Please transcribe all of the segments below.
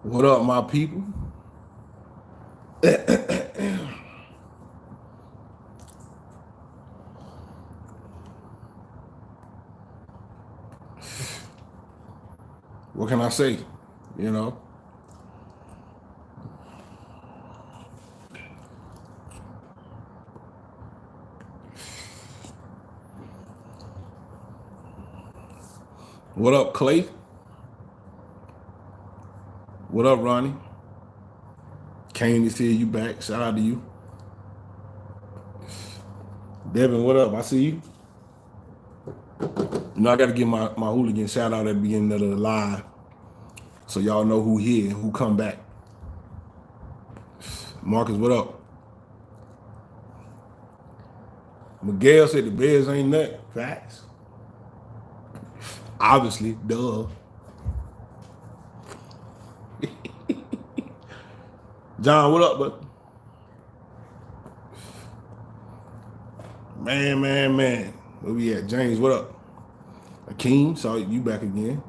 What up, my people? What can I say? You know, what up, Clay? What up, Ronnie? Kane is here. You back? Shout out to you, Devin. What up? I see you. You know, I got to give my hooligan shout out at the beginning of the live, so y'all know who here and who come back. Marcus, what up? Miguel said the Bears ain't nothing. Facts. Obviously, duh. John, what up, bud? Man. Where we at? James, what up? Akeem, saw you back again.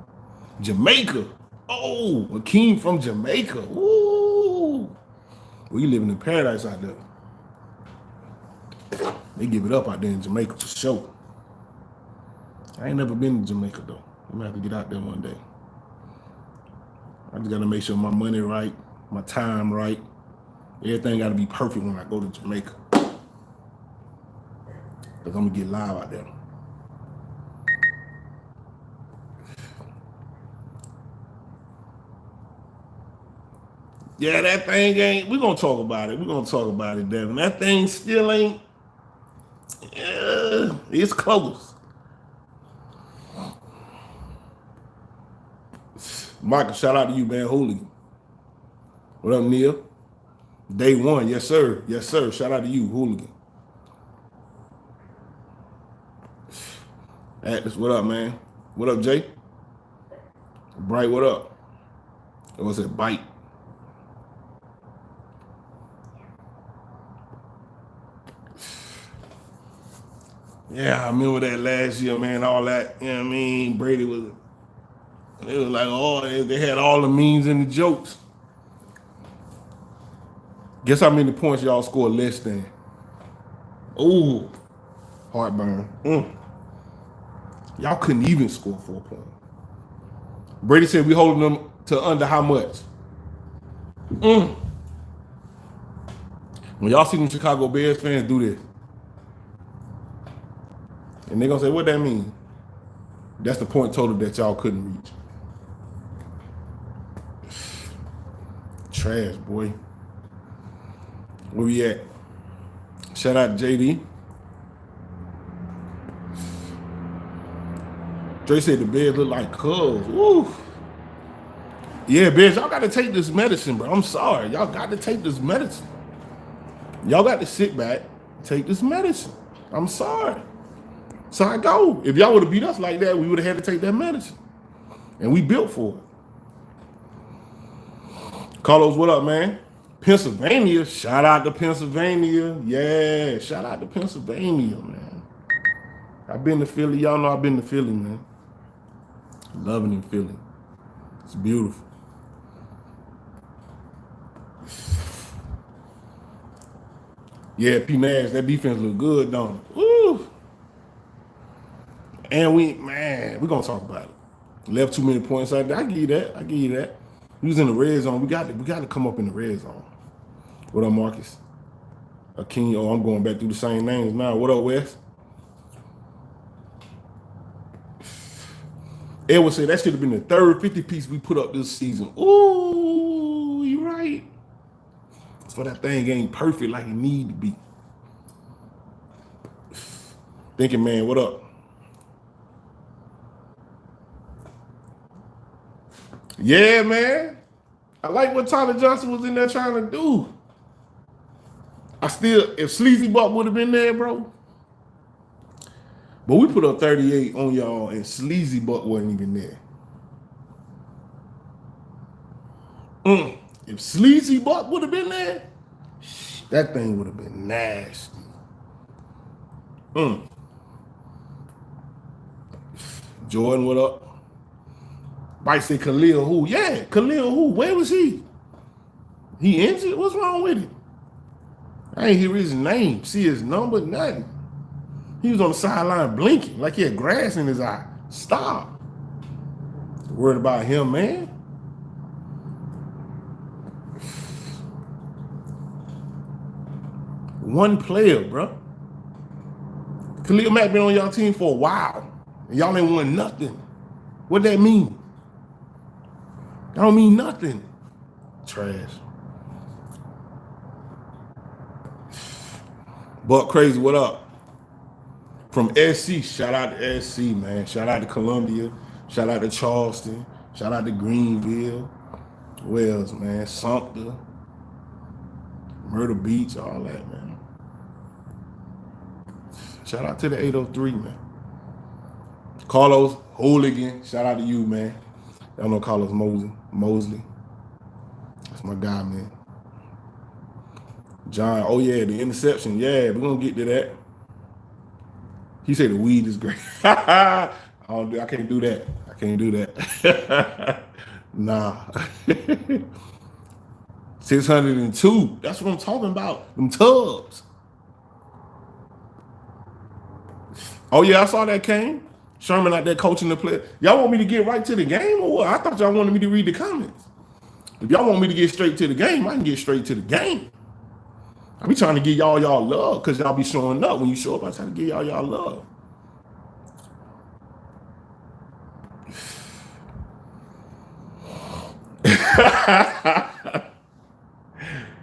Jamaica. Oh, Akeem from Jamaica. Ooh. We living in paradise out there. They give it up out there in Jamaica for sure. I ain't never been to Jamaica though. I'm gonna have to get out there one day. I just gotta make sure my money right, my time right. Everything gotta be perfect when I go to Jamaica. Cause I'm gonna get live out there. Yeah, that thing ain't. We're gonna talk about it. We're gonna talk about it, Devin. That thing still ain't. It's close. Michael, shout out to you, man. Hooligan. What up, Neil? Day one, yes sir, yes sir. Shout out to you, Hooligan. Atlas, what up, man? What up, Jay? Bright, what up? What was it? Bite. Yeah, I remember that last year, man. All that, you know what I mean? Brady was, it was like, oh, they had all the memes and the jokes. Guess how many points y'all scored less than? Ooh, heartburn. Y'all couldn't even score 4 points. Brady said we holding them to under how much? When y'all see them Chicago Bears fans do this, and they're gonna say, what that mean? That's the point total that y'all couldn't reach. Trash, boy. Where we at? Shout out to JD. Dre said the Bears look like Cubs. Woo. Yeah, Bears, y'all got to take this medicine, bro. I'm sorry. Y'all got to take this medicine. Y'all got to sit back, take this medicine. I'm sorry. So I go. If y'all would have beat us like that, we would have had to take that medicine. And we built for it. Carlos, what up, man? Pennsylvania. Shout out to Pennsylvania. Yeah, shout out to Pennsylvania, man. I've been to Philly. Y'all know I've been to Philly, man. Loving in Philly. It's beautiful. Yeah, P. Nash, that defense look good, don't it? Woo! And we're going to talk about it. Left too many points out there. I give you that. We was in the red zone. We got to come up in the red zone. What up, Marcus? Akeem, I'm going back through the same names now. What up, Wes? Edward said that should have been the third 50 piece we put up this season. Ooh, you right. So that thing ain't perfect like it need to be. Thinking, man, what up? Yeah, man. I like what Tyler Johnson was in there trying to do. If Sleazy Buck would have been there, bro. But we put up 38 on y'all and Sleazy Buck wasn't even there. If Sleazy Buck would have been there, that thing would have been nasty. Jordan, what up? Might say Khalil who? Yeah, Khalil who? Where was he? He injured? What's wrong with him? I ain't hear his name, see his number, nothing. He was on the sideline blinking like he had grass in his eye. Stop. Worried about him, man. One player, bro. Khalil Mack been on y'all team for a while. And y'all ain't won nothing. What that mean? That don't mean nothing. Trash. Buck Crazy, what up? From SC, shout out to SC, man. Shout out to Columbia. Shout out to Charleston. Shout out to Greenville. Where else, man? Sumter. Myrtle Beach, all that, man. Shout out to the 803, man. Carlos Hooligan, shout out to you, man. Y'all know Carlos Mosley. That's my guy, man. John, oh yeah, the interception. Yeah, we're gonna get to that. He said the weed is great. I can't do that. I can't do that. Nah. 602. That's what I'm talking about. Them tubs. Oh yeah, I saw that Kane. Sherman out there coaching the player. Y'all want me to get right to the game or what? I thought y'all wanted me to read the comments. If y'all want me to get straight to the game, I can get straight to the game. I be trying to give y'all love because y'all be showing up. When you show up, I try to give y'all love.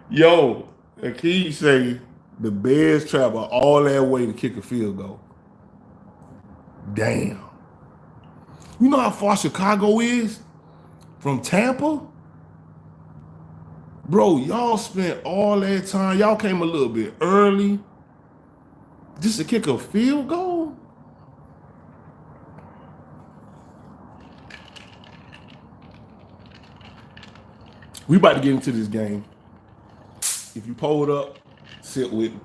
Yo, Akeem say the Bears travel all that way to kick a field goal. Damn. You know how far Chicago is from Tampa? Bro, y'all spent all that time. Y'all came a little bit early just to kick a field goal? We about to get into this game. If you pulled up, sit with me.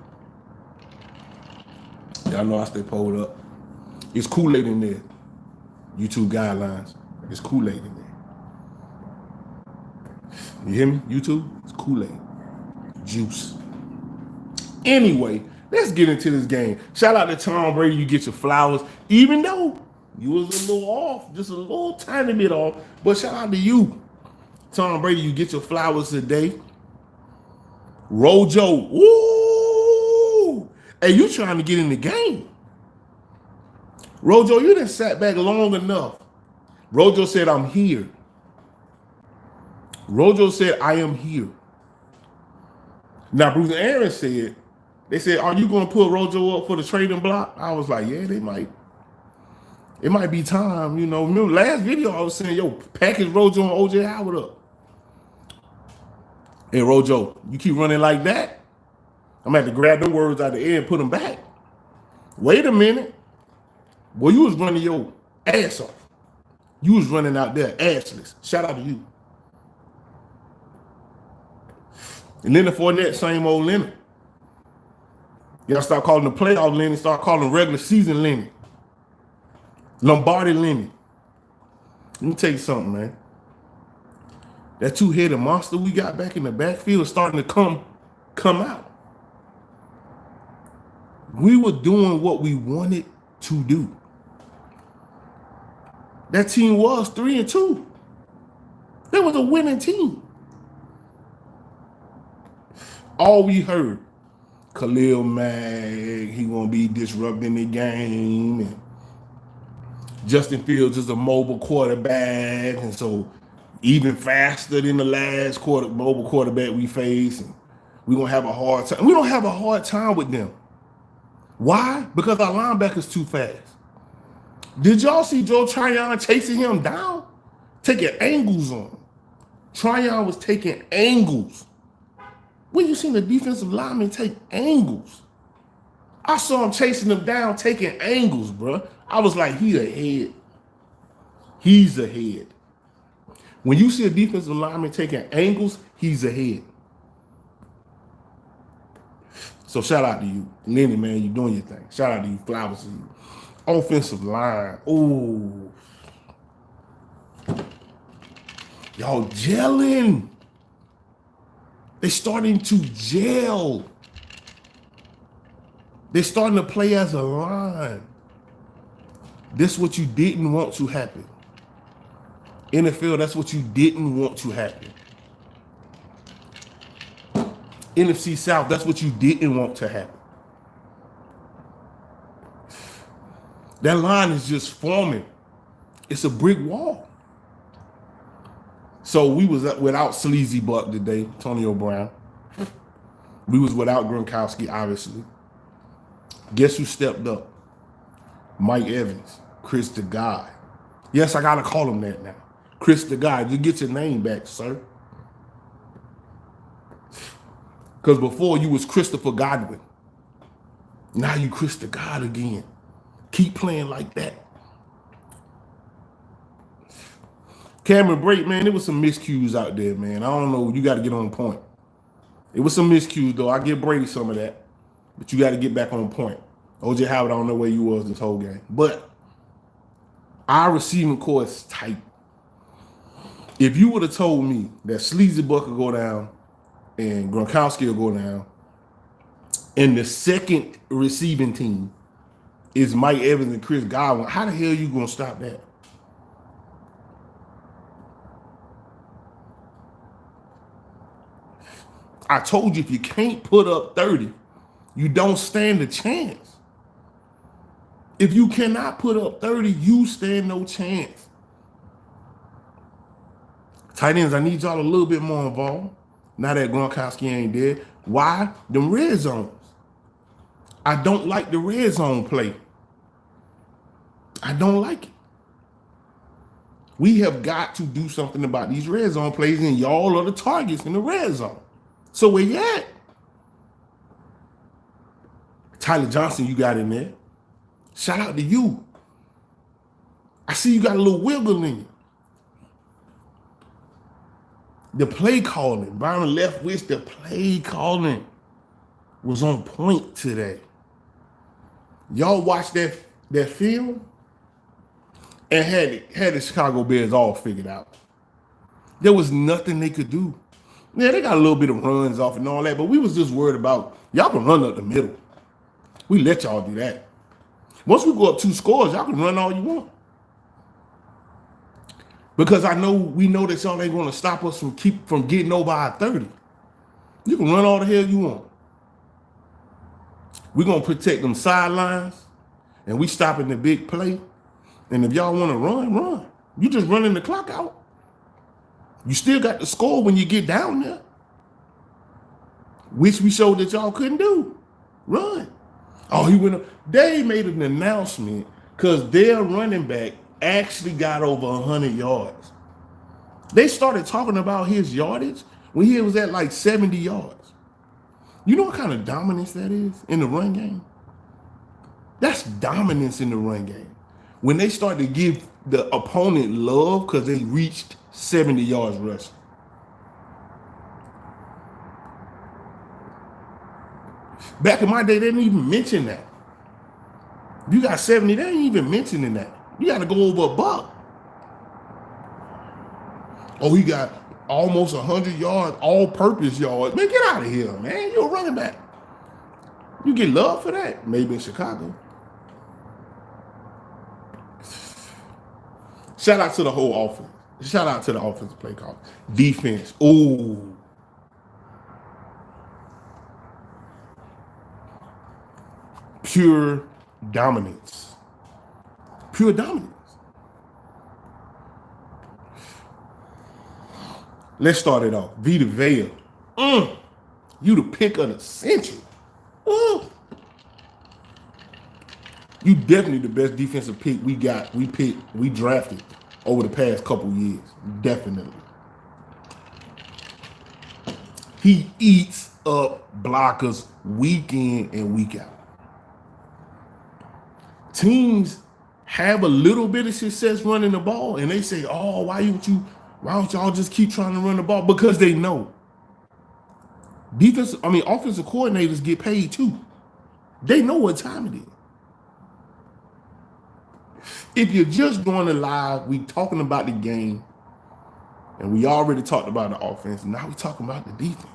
Y'all know I stay pulled up. It's Kool-Aid in there. YouTube guidelines. It's Kool-Aid in there. You hear me? YouTube? It's Kool-Aid. Juice. Anyway, let's get into this game. Shout out to Tom Brady. You get your flowers. Even though you was a little off. Just a little tiny bit off. But shout out to you. Tom Brady, you get your flowers today. Rojo. Woo! Hey, you trying to get in the game. Rojo, you done sat back long enough. Rojo said, I'm here. Rojo said, I am here. Now, Bruce and Aaron said, they said, are you going to put Rojo up for the trading block? I was like, yeah, they might. It might be time, you know. Remember last video I was saying, yo, package Rojo and OJ Howard up. Hey, Rojo, you keep running like that, I'm going to have to grab them words out of the air and put them back. Wait a minute. Boy, you was running your ass off. You was running out there assless. Shout out to you. And Leonard Fournette, same old Leonard. Y'all start calling the playoff Leonard, start calling regular season Leonard. Lombardi Leonard. Let me tell you something, man. That two-headed monster we got back in the backfield is starting to come out. We were doing what we wanted to do. That team was 3-2. That was a winning team. All we heard, Khalil Mack, he gonna be disrupting the game, and Justin Fields is a mobile quarterback, and so even faster than the last mobile quarterback we face, and we're gonna have a hard time. We don't have a hard time with them. Why? Because our linebacker's too fast. Did y'all see Joe Tryon chasing him down? Taking angles on him. Tryon was taking angles. When you seen the defensive lineman take angles? I saw him chasing him down, taking angles, bro. I was like, he ahead. He's ahead. When you see a defensive lineman taking angles, he's ahead. So shout out to you. Lenny, man, you doing your thing. Shout out to you. Flowers to you. Offensive line. Ooh. Y'all gelling. They're starting to gel. They're starting to play as a line. This is what you didn't want to happen. NFL, that's what you didn't want to happen. NFC South, that's what you didn't want to happen. That line is just forming. It's a brick wall. So we was without Sleazy Buck today, Antonio Brown. We was without Gronkowski, obviously. Guess who stepped up? Mike Evans, Chris the God. Yes, I gotta call him that now. Chris the God. You get your name back, sir. Because before you was Christopher Godwin. Now you Chris the God again. Keep playing like that. Cameron Brate, man, there was some miscues out there, man. I don't know. You got to get on point. It was some miscues, though. I give Brady some of that. But you got to get back on point. OJ Howard, I don't know where you was this whole game. But our receiving core is tight. If you would have told me that Sleazy Buck would go down and Gronkowski will go down, and the second receiving team is Mike Evans and Chris Godwin, how the hell are you going to stop that? I told you, if you can't put up 30, you don't stand a chance. If you cannot put up 30, you stand no chance. Tight ends, I need y'all a little bit more involved. Now that Gronkowski ain't there. Why? Them red zones. I don't like the red zone play. I don't like it. We have got to do something about these red zone plays, and y'all are the targets in the red zone. So where you at? Tyler Johnson, you got in there. Shout out to you. I see you got a little wiggle in you. The play calling, Byron Leftwich, the play calling was on point today. Y'all watched that film and had the Chicago Bears all figured out. There was nothing they could do. Yeah, they got a little bit of runs off and all that, but we was just worried about y'all can run up the middle. We let y'all do that. Once we go up 2 scores, y'all can run all you want. Because we know that y'all ain't going to stop us from getting over our 30. You can run all the hell you want. We're going to protect them sidelines, and we stopping the big play. And if y'all want to run. You just running the clock out. You still got to score when you get down there, which we showed that y'all couldn't do. Run. Oh, he went up. They made an announcement because their running back actually got over 100 yards. They started talking about his yardage when he was at like 70 yards. You know what kind of dominance that is in the run game? That's dominance in the run game. When they start to give the opponent love because they reached 70 yards rushing. Back in my day, they didn't even mention that. You got 70, they ain't even mentioning that. You got to go over a buck. Oh, he got almost 100 yards, all-purpose yards. Man, get out of here, man. You're a running back. You get love for that. Maybe in Chicago. Shout out to the whole offense. Shout out to the offensive play call. Defense. Ooh. Pure dominance. Pure dominance. Let's start it off. Vita Vea. You the pick of the century. You definitely the best defensive pick we got. We drafted over the past couple years. Definitely. He eats up blockers week in and week out. Teams have a little bit of success running the ball, and they say, "Oh, why don't y'all just keep trying to run the ball?" Because they know. Offensive coordinators get paid too. They know what time it is. If you're just going to live, we talking about the game, And we already talked about the offense. Now we're talking about the defense.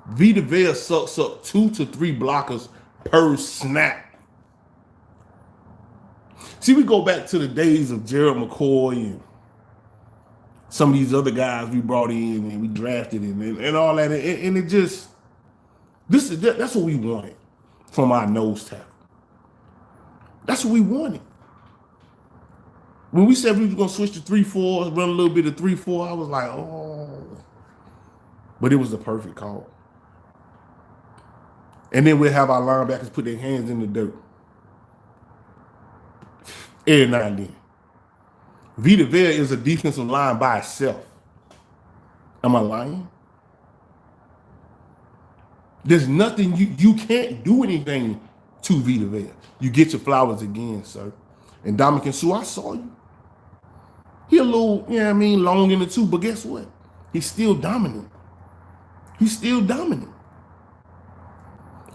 Vita Vea sucks up 2 to 3 blockers per snap. See, we go back to the days of Gerald McCoy and some of these other guys we brought in and we drafted and all that. And it just, that's what we wanted from our nose tackle. That's what we wanted. When we said we were going to switch to 3-4, run a little bit of 3-4, I was like, oh. But it was the perfect call. And then we'll have our linebackers put their hands in the dirt. Every now and then. Vita Vea is a defensive line by itself. Am I lying? There's nothing, you can't do anything to Vita Vea. You get your flowers again, sir. And Dominican Sue, I saw you. He a little, long in the tooth, but guess what? He's still dominant. He's still dominant.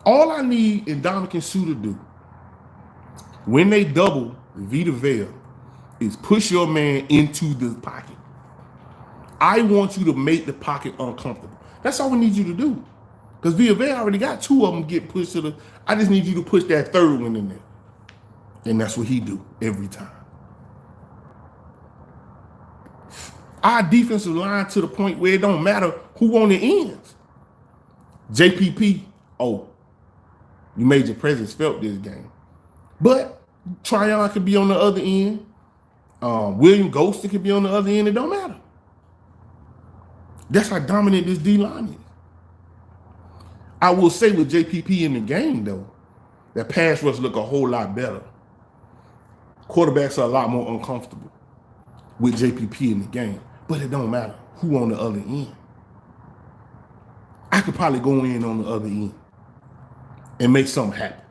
All I need in Dominican Sue to do, when they double Vita Vea, is push your man into the pocket. I want you to make the pocket uncomfortable. That's all we need you to do. Because Vita Vea already got 2 of them get pushed to the, I just need you to push that 3rd one in there. And that's what he do every time. Our defensive line to the point where it don't matter who on the ends. JPP, you made your presence felt this game. But Tryon could be on the other end. William Ghostin could be on the other end. It don't matter. That's how dominant this D-line is. I will say with JPP in the game, though, that pass rush look a whole lot better. Quarterbacks are a lot more uncomfortable with JPP in the game. But it don't matter who on the other end. I could probably go in on the other end and make something happen.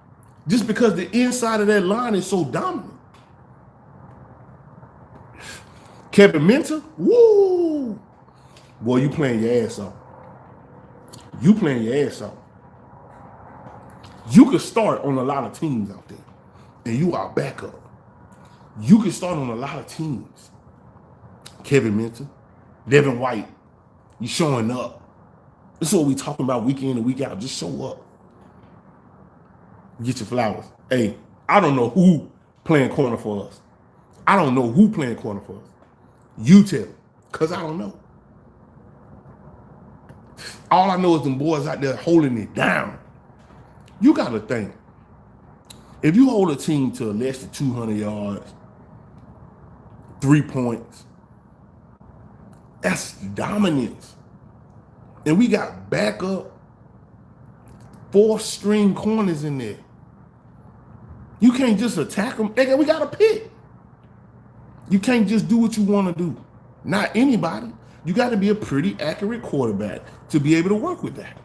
Just because the inside of that line is so dominant. Kevin Minter, woo! Boy, you playing your ass off. You playing your ass off. You could start on a lot of teams out there, and you are backup. You can start on a lot of teams. Kevin Minter, Devin White, you showing up. This is what we talking about week in and week out. Just show up. Get your flowers. Hey, I don't know who playing corner for us. I don't know who playing corner for us. You tell me, because I don't know. All I know is them boys out there holding it down. You got to think. If you hold a team to less than 200 yards, 3 points, that's dominance. And we got backup 4th-string corners in there. You can't just attack them. We got a pick. You can't just do what you want to do. Not anybody. You got to be a pretty accurate quarterback to be able to work with that.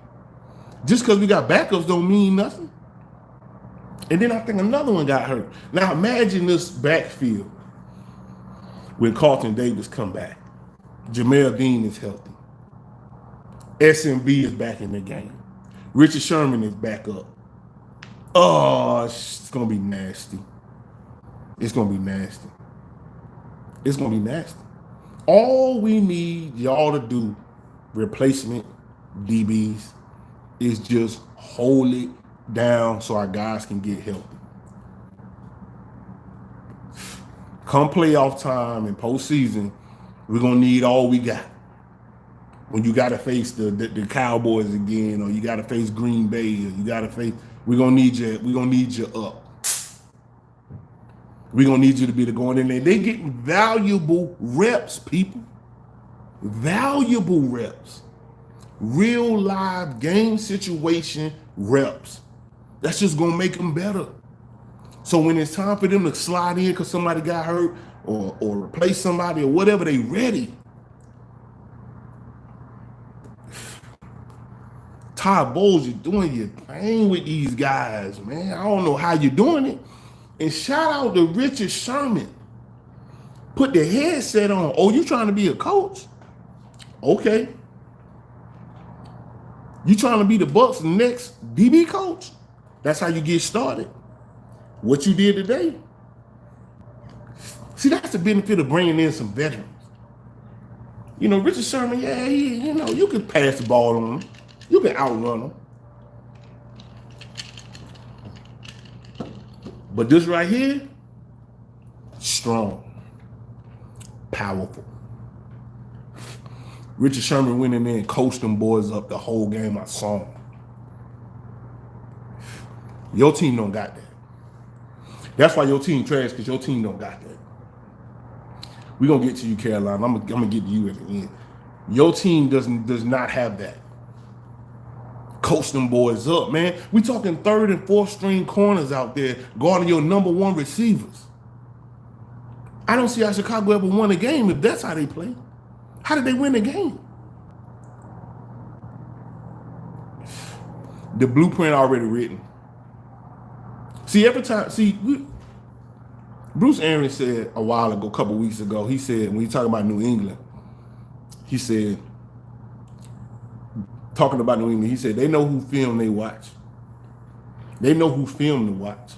Just because we got backups don't mean nothing. And then I think another one got hurt. Now imagine this backfield when Carlton Davis come back. Jamel Dean is healthy. SMB is back in the game. Richard Sherman is back up. Oh, it's going to be nasty. It's going to be nasty. It's going to be nasty. All we need y'all to do, replacement DBs, is just hold it down so our guys can get healthy. Come playoff time and postseason, we're going to need all we got. When you got to face the Cowboys again, or you got to face Green Bay, or you got to face, we're going to need you up. We're going to need you to be the going in there. They getting valuable reps, people. Valuable reps. Real live game situation reps. That's just going to make them better. So when it's time for them to slide in because somebody got hurt or replace somebody or whatever, they ready. Todd Bowles, you're doing your thing with these guys, man. I don't know how you're doing it. And shout out to Richard Sherman. Put the headset on. Oh, you trying to be a coach? Okay. You trying to be the Bucs' next DB coach? That's how you get started. What you did today. See, that's the benefit of bringing in some veterans. Richard Sherman, yeah, you can pass the ball on him. You can outrun him. But this right here, strong, powerful. Richard Sherman went in there and coached them boys up the whole game. I saw him. Your team don't got that. That's why your team trash, because your team don't got that. We're going to get to you, Carolina. I'm going to get to you at the end. Your team does not have that. Coach them boys up, man. We talking third and fourth string corners out there guarding your number one receivers. I don't see how Chicago ever won a game if that's how they play. How did they win the game? The blueprint already written. See, Bruce Arians said a while ago, a couple weeks ago, he said, when he talking about New England, he said, talking about New England, he said, they know who film they watch. They know who film to watch.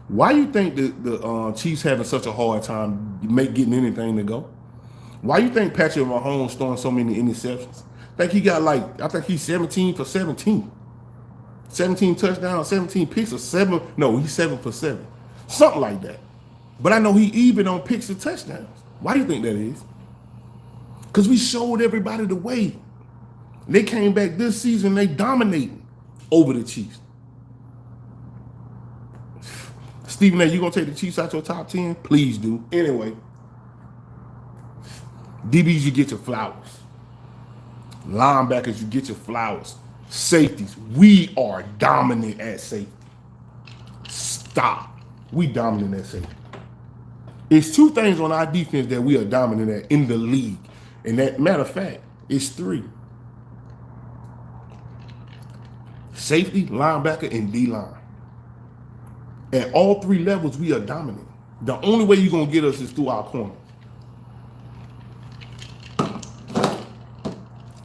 Why you think the Chiefs having such a hard time getting anything to go? Why you think Patrick Mahomes throwing so many interceptions? I think he's 17 for 17. 17 touchdowns, 17 picks, or 7. No, he's 7 for 7. Something like that. But I know he even on picks and touchdowns. Why do you think that is? Because we showed everybody the way. They came back this season, they dominating over the Chiefs. Stephen A., you gonna take the Chiefs out your top 10? Please do. Anyway, DBs, you get your flowers. Linebackers, you get your flowers. Safeties, we are dominant at safety. Stop. We dominant at safety. It's two things on our defense that we are dominant at in the league. And that, matter of fact, it's 3. Safety, linebacker, and D-line. At all 3 levels, we are dominant. The only way you're going to get us is through our corners.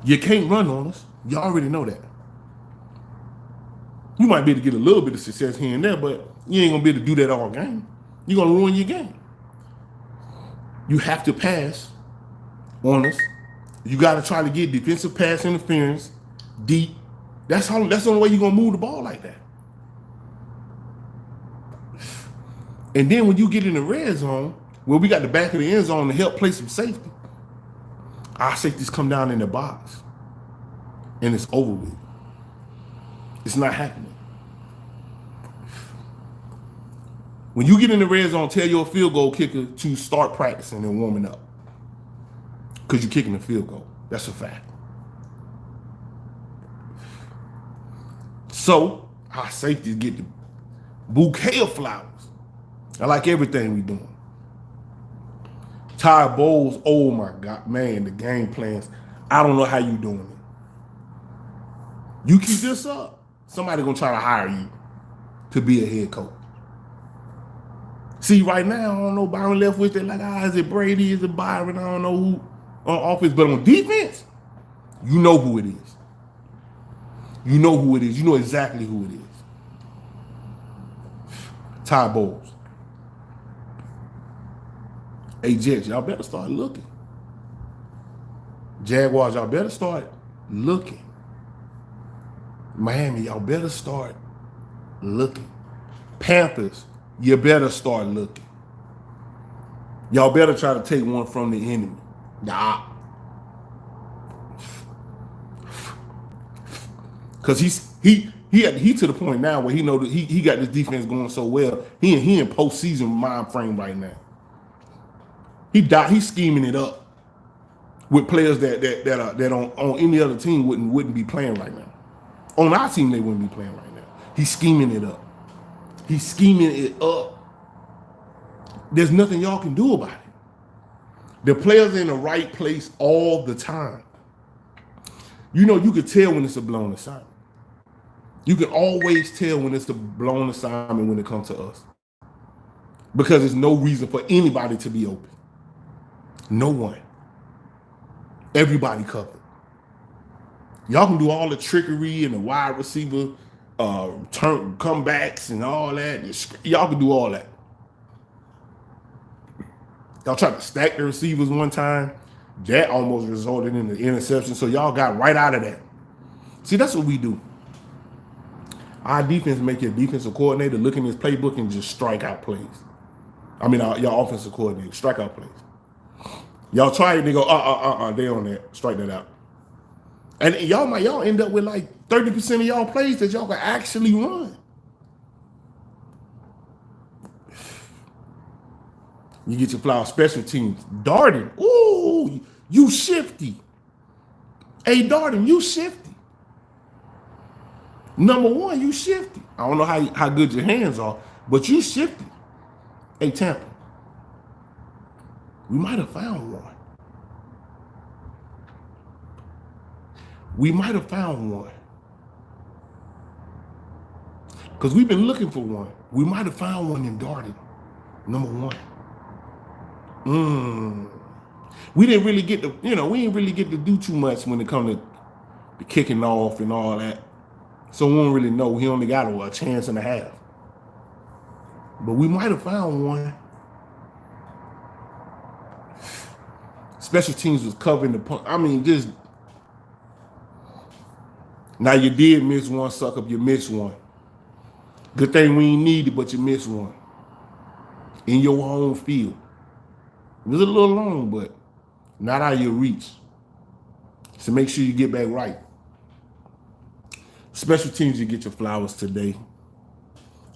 You can't run on us. You already know that. You might be able to get a little bit of success here and there, but you ain't going to be able to do that all game. You're going to ruin your game. You have to pass on us. You got to try to get defensive pass interference deep. That's the only way you're going to move the ball like that. And then when you get in the red zone, where we got the back of the end zone to help play some safety, our safeties come down in the box. And it's over with. It's not happening. When you get in the red zone, tell your field goal kicker to start practicing and warming up. Because you're kicking the field goal. That's a fact. So, our safeties get the bouquet of flowers. I like everything we're doing. Ty Bowles, oh my God, man, the game plans. I don't know how you doing it. You keep this up, somebody gonna try to hire you to be a head coach. See, right now, I don't know Byron Leftwich. They're like, is it Brady? Is it Byron? I don't know who on offense, but on defense, you know who it is. You know who it is. You know exactly who it is. Ty Bowles. Hey, Jets, y'all better start looking. Jaguars, y'all better start looking. Miami, y'all better start looking. Panthers, you better start looking. Y'all better try to take one from the enemy. Nah. Because he to the point now where he know that he got this defense going so well. He in postseason mind frame right now. He's scheming it up with players that on any other team wouldn't be playing right now. On our team, they wouldn't be playing right now. He's scheming it up. He's scheming it up. There's nothing y'all can do about it. The players are in the right place all the time. You know, you could tell when it's a blown assignment. You can always tell when it's a blown assignment when it comes to us. Because there's no reason for anybody to be open. No one. Everybody covered. Y'all can do all the trickery and the wide receiver comebacks and all that. Y'all can do all that. Y'all tried to stack the receivers one time. That almost resulted in the interception. So y'all got right out of that. See, that's what we do. Our defense make your defensive coordinator look in his playbook and just strike out plays. I mean, y'all offensive coordinator, strike out plays. Y'all try it, they go, they on that, strike that out. And y'all end up with like 30% of y'all plays that y'all can actually run. You get your flower special teams. Darden, ooh, you shifty. Hey, Darden, you shifty. Number one, you shifty. I don't know how good your hands are, but you shifty. Hey, Tampa, we might have found one. We might have found one. Because we've been looking for one. We might have found one in Darden. Number one. We didn't really get to, we didn't really get to do too much when it comes to the kicking off and all that. So we don't really know. He only got a chance and a half. But we might have found one. Special teams was covering the punt. I mean, just. Now you did miss one, suck up, you missed one. Good thing we ain't need it, but you missed one. In your home field. It was a little long, but not out of your reach. So make sure you get back right. Special teams, you get your flowers today.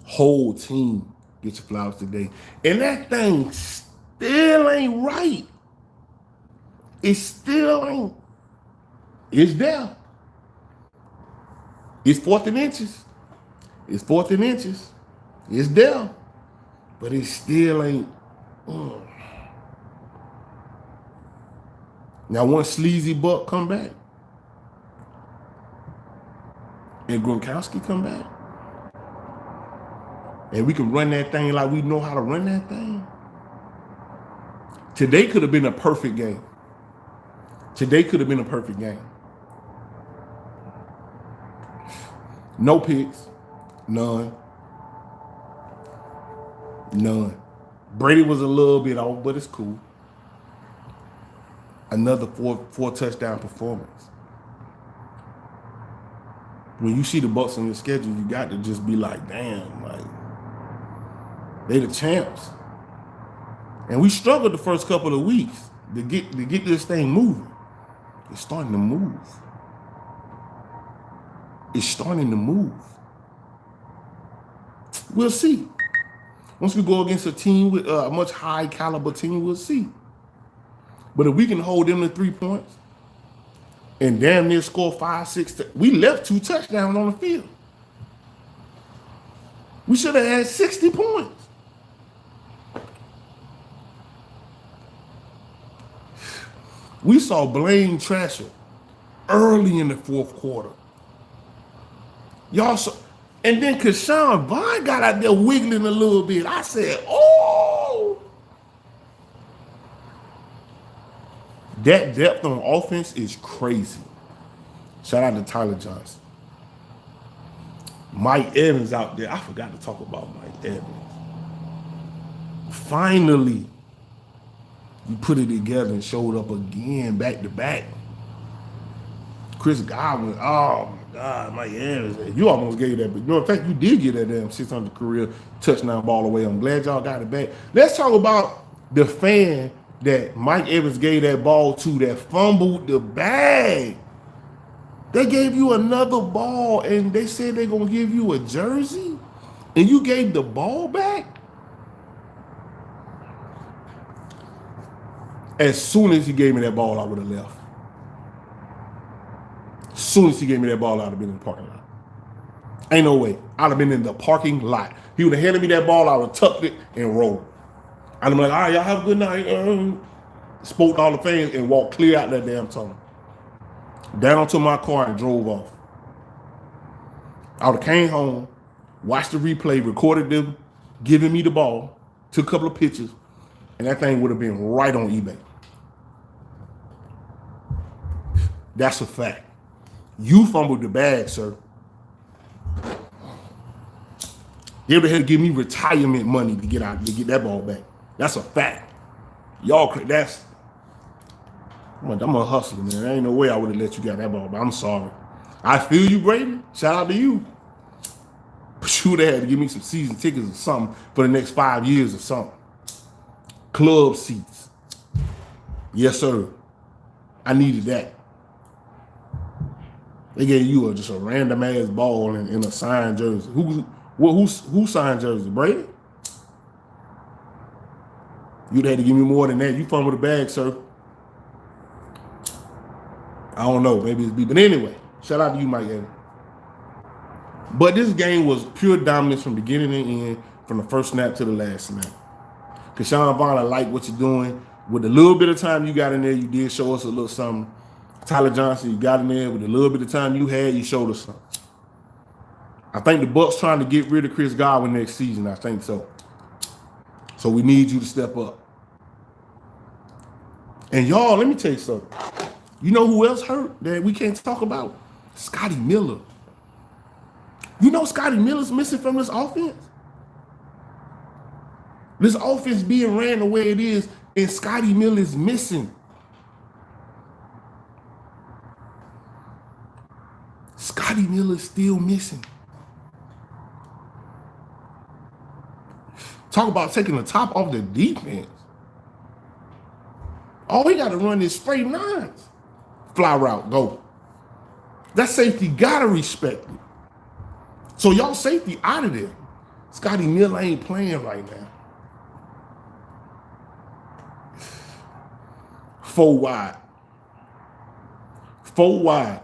Whole team, get your flowers today. And that thing still ain't right. It still ain't. It's there. It's 4th and inches. It's 4th and inches. It's there. But it still ain't. Now, once Sleazy Buck come back, and Gronkowski come back, and we can run that thing like we know how to run that thing, today could have been a perfect game. Today could have been a perfect game. No picks. None. Brady was a little bit off, but it's cool. Another four touchdown performance. When you see the Bucs on your schedule, you got to just be like, damn, like, they the champs. And we struggled the first couple of weeks to get this thing moving. It's starting to move. It's starting to move. We'll see. Once we go against a team with a much high caliber team, we'll see. But if we can hold them to 3 points and damn near score 5, 6, we left 2 touchdowns on the field. We should have had 60 points. We saw Blaine Trasher early in the 4th quarter. Y'all saw, and then Keshawn Vaughn got out there wiggling a little bit. I said, oh. That depth on offense is crazy. Shout out to Tyler Johnson. Mike Evans out there. I forgot to talk about Mike Evans. Finally, you put it together and showed up again back to back. Chris Godwin, oh my God, Mike Evans. You almost gave that, but in fact, you did get that damn 600 career touchdown ball away. I'm glad y'all got it back. Let's talk about the fan that Mike Evans gave that ball to that fumbled the bag. They gave you another ball and they said they're going to give you a jersey and you gave the ball back? As soon as he gave me that ball, I would have left. As soon as he gave me that ball, I'd have been in the parking lot. Ain't no way. I'd have been in the parking lot. He would have handed me that ball, I would have tucked it and rolled. I'd have been like, all right, y'all have a good night. Spoke to all the fans and walked clear out that damn tunnel. Down to my car and drove off. I would have came home, watched the replay, recorded them giving me the ball, took a couple of pictures, and that thing would have been right on eBay. That's a fact. You fumbled the bag, sir. They would have to give me retirement money to get that ball back. That's a fact. Y'all, that's I'm a hustler, man. There ain't no way I would have let you get that ball, but I'm sorry. I feel you, Brady. Shout out to you. But you would have had to give me some season tickets or something for the next 5 years or something. Club seats. Yes, sir. I needed that. They gave you just a random ass ball in a signed jersey. Who signed jersey? Brady? You'd have to give me more than that. You fumbled the bag, sir. I don't know. Maybe it's B. But anyway, shout out to you, Mike Evans. But this game was pure dominance from beginning to end, from the first snap to the last snap. Keyshawn Vaughn, I like what you're doing. With the little bit of time you got in there, you did show us a little something. Tyler Johnson, you got in there with a little bit of time you had, you showed us something. I think the Bucs trying to get rid of Chris Godwin next season. I think so. So we need you to step up. And y'all, let me tell you something. You know who else hurt that we can't talk about? Scotty Miller. You know Scotty Miller's missing from this offense? This offense being ran the way it is, and Scotty Miller's missing. Scotty Miller's still missing. Talk about taking the top off the defense. All he got to run is straight nines. Fly route, go. That safety got to respect it. So y'all safety out of there. Scotty Miller ain't playing right now. 4 wide. 4 wide.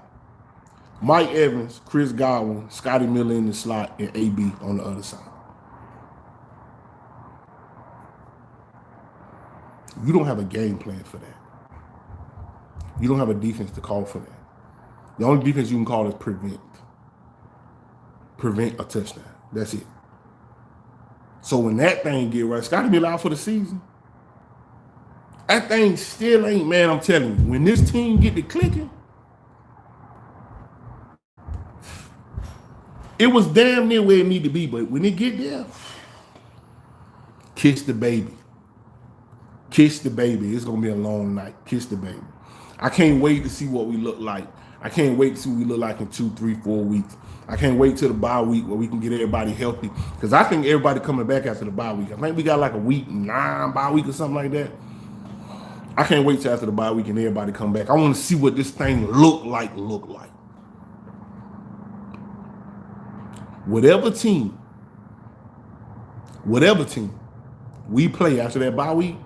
Mike Evans, Chris Godwin, Scotty Miller in the slot, and AB on the other side. You don't have a game plan for that. You don't have a defense to call for that. The only defense you can call is prevent. Prevent a touchdown. That's it. So when that thing get right, Scotty Miller out for the season. That thing still ain't, man, I'm telling you, when this team get to clicking, it was damn near where it need to be, but when it get there, kiss the baby. Kiss the baby. It's going to be a long night. Kiss the baby. I can't wait to see what we look like. I can't wait to see what we look like in 2, 3, 4 weeks. I can't wait till the bye week where we can get everybody healthy. Because I think everybody coming back after the bye week. I think we got like a week 9 bye week or something like that. I can't wait till after the bye week and everybody come back. I want to see what this thing look like. Whatever team we play after that bye week,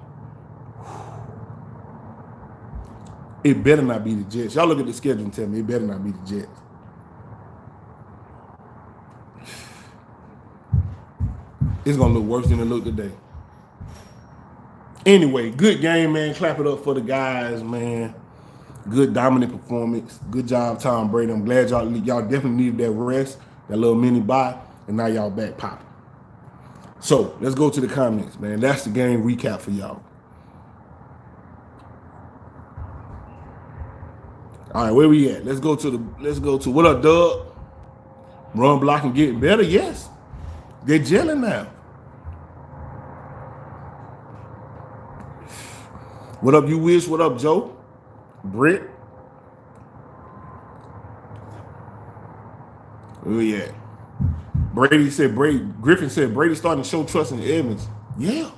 it better not be the Jets. Y'all look at the schedule and tell me it better not be the Jets. It's going to look worse than it looked today. Anyway, good game, man. Clap it up for the guys, man. Good dominant performance. Good job, Tom Brady. I'm glad y'all definitely needed that rest, that little mini bye, and now y'all back popping. So let's go to the comments, man. That's the game recap for y'all. All right, where we at? Let's go to what up, Doug? Run blocking getting better? Yes. They're gelling now. What up, you wish? What up, Joe? Britt? Where we at? Griffin said Brady's starting to show trust in Evans. Yeah.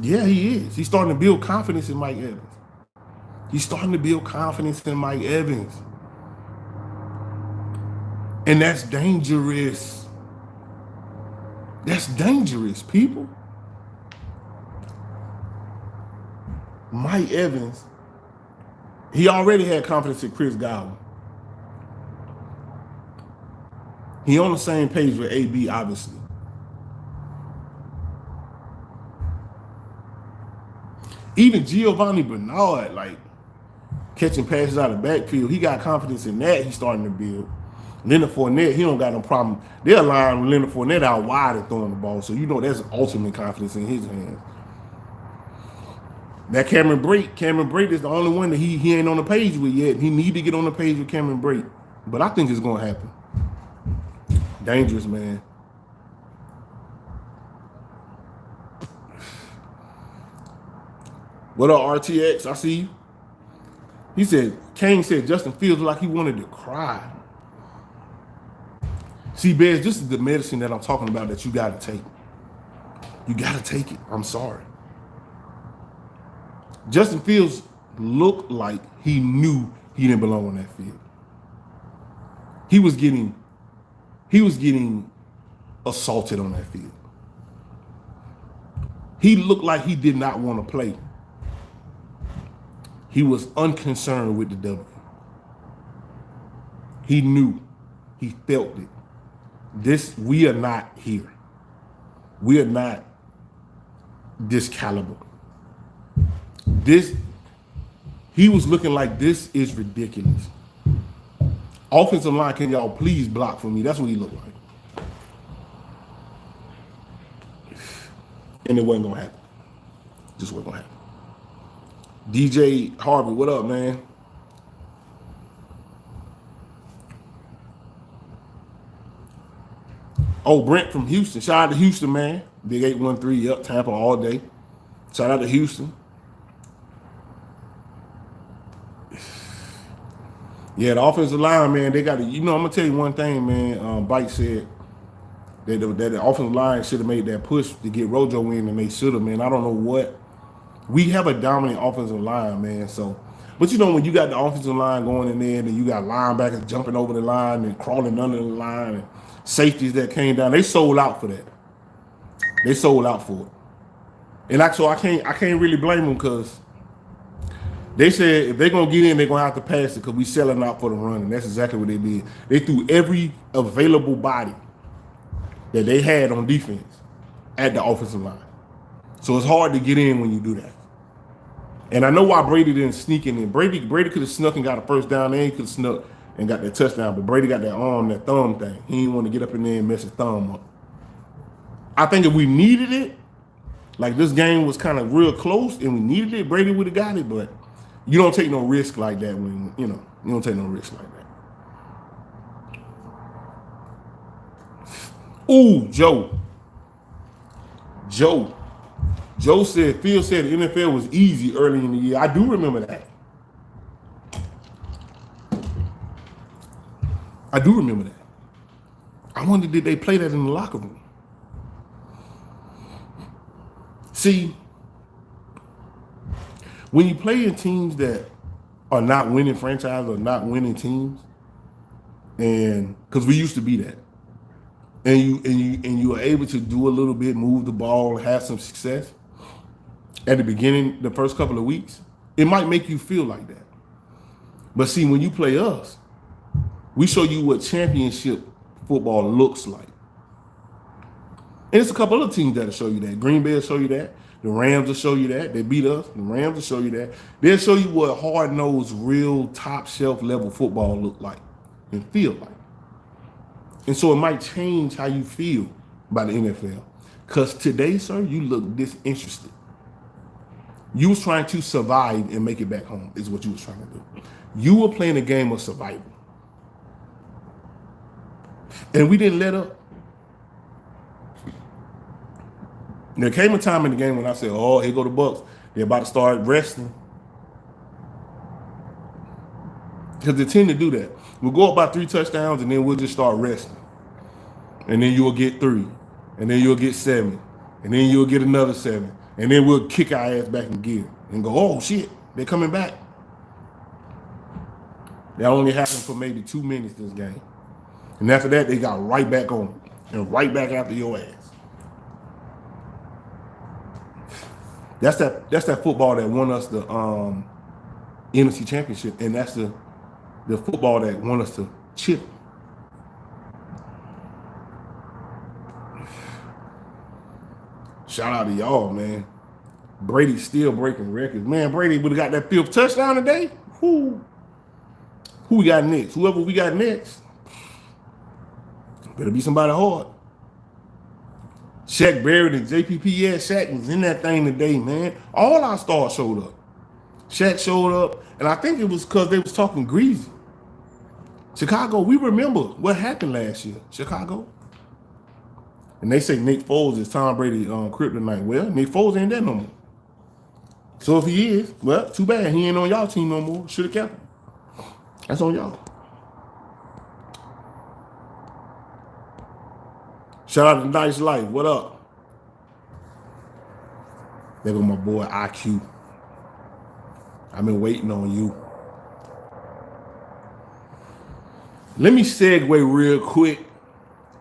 Yeah, he is. He's starting to build confidence in Mike Evans. And that's dangerous. That's dangerous, people. Mike Evans, he already had confidence in Chris Godwin. He on the same page with AB, obviously. Even Giovanni Bernard, like, catching passes out of the backfield, he got confidence in that. He's starting to build. Leonard Fournette, he don't got no problem. They're allowing Leonard Fournette out wide and throwing the ball, so you know that's ultimate confidence in his hands. That Cameron Brate is the only one that he ain't on the page with yet. He need to get on the page with Cameron Brate, but I think it's gonna happen. Dangerous, man. What up, RTX? I see you. He said, Kane said Justin Fields like he wanted to cry. See, Bears, this is the medicine that I'm talking about that you got to take. You got to take it. I'm sorry. Justin Fields looked like he knew he didn't belong on that field. He was getting assaulted on that field. He looked like he did not want to play. He was unconcerned with the W. He knew. He felt it. We are not here. We are not this caliber. He was looking like this is ridiculous. Offensive line, can y'all please block for me? That's what he looked like. And it wasn't gonna happen. Just wasn't gonna happen. DJ Harvey, what up, man? Oh, Brent from Houston. Shout out to Houston, man. Big 813, yep, Tampa all day. Shout out to Houston. Yeah, the offensive line, man, they got to, I'm going to tell you one thing, man. Bite said that the offensive line should have made that push to get Rojo in, and they should have, man. I don't know what. We have a dominant offensive line, man. So, but when you got the offensive line going in there, and you got linebackers jumping over the line and crawling under the line, and safeties that came down, they sold out for that. They sold out for it. And so I can't really blame them, because they said if they're gonna get in, they're gonna have to pass it, because we selling out for the run, and that's exactly what they did. They threw every available body that they had on defense at the offensive line. So it's hard to get in when you do that. And I know why Brady didn't sneak in. Brady could have snuck and got a first down, and he could have snuck and got that touchdown. But Brady got that thumb thing. He didn't want to get up in there and mess his thumb up. I think if we needed it, like this game was kind of real close and we needed it, Brady would have got it. But you don't take no risk like that when, you don't take no risk like that. Ooh, Joe said, Phil said the NFL was easy early in the year. I do remember that. I wonder, did they play that in the locker room? See, when you play in teams that are not winning franchises or not winning teams, and because we used to be that, and you are able to do a little bit, move the ball, have some success at the beginning, the first couple of weeks, it might make you feel like that. But see, when you play us, we show you what championship football looks like. And it's a couple other teams that'll show you that. Green Bay will show you that. The Rams will show you that. They beat us. The Rams will show you that. They'll show you what hard-nosed, real top-shelf level football look like and feel like. And so it might change how you feel about the NFL. Because today, sir, you look disinterested. You was trying to survive and make it back home is what you was trying to do. You were playing a game of survival. And we didn't let up. There came a time in the game when I said, oh, here go the Bucs. They're about to start resting. Because they tend to do that. We'll go up by 3 touchdowns, and then we'll just start resting. And then you'll get 3. And then you'll get 7. And then you'll get another 7. And then we'll kick our ass back in gear and go, oh, shit, they're coming back. That only happened for maybe 2 minutes this game. And after that, they got right back on and right back after your ass. That's that football that won us the NFC Championship, and that's the football that won us to chip. Shout out to y'all, man. Brady's still breaking records. Man, Brady would have got that 5th touchdown today. Who we got next? Whoever we got next. Better be somebody hard. Shaq Barrett and JPP, yeah, Shaq was in that thing today, man. All our stars showed up. Shaq showed up, and I think it was because they was talking greasy. Chicago, we remember what happened last year. Chicago. And they say Nick Foles is Tom Brady kryptonite. Well, Nick Foles ain't that no more. So if he is, well, too bad. He ain't on y'all team no more. Should have kept him. That's on y'all. Shout out to Nice Life. What up? There go my boy IQ. I've been waiting on you. Let me segue real quick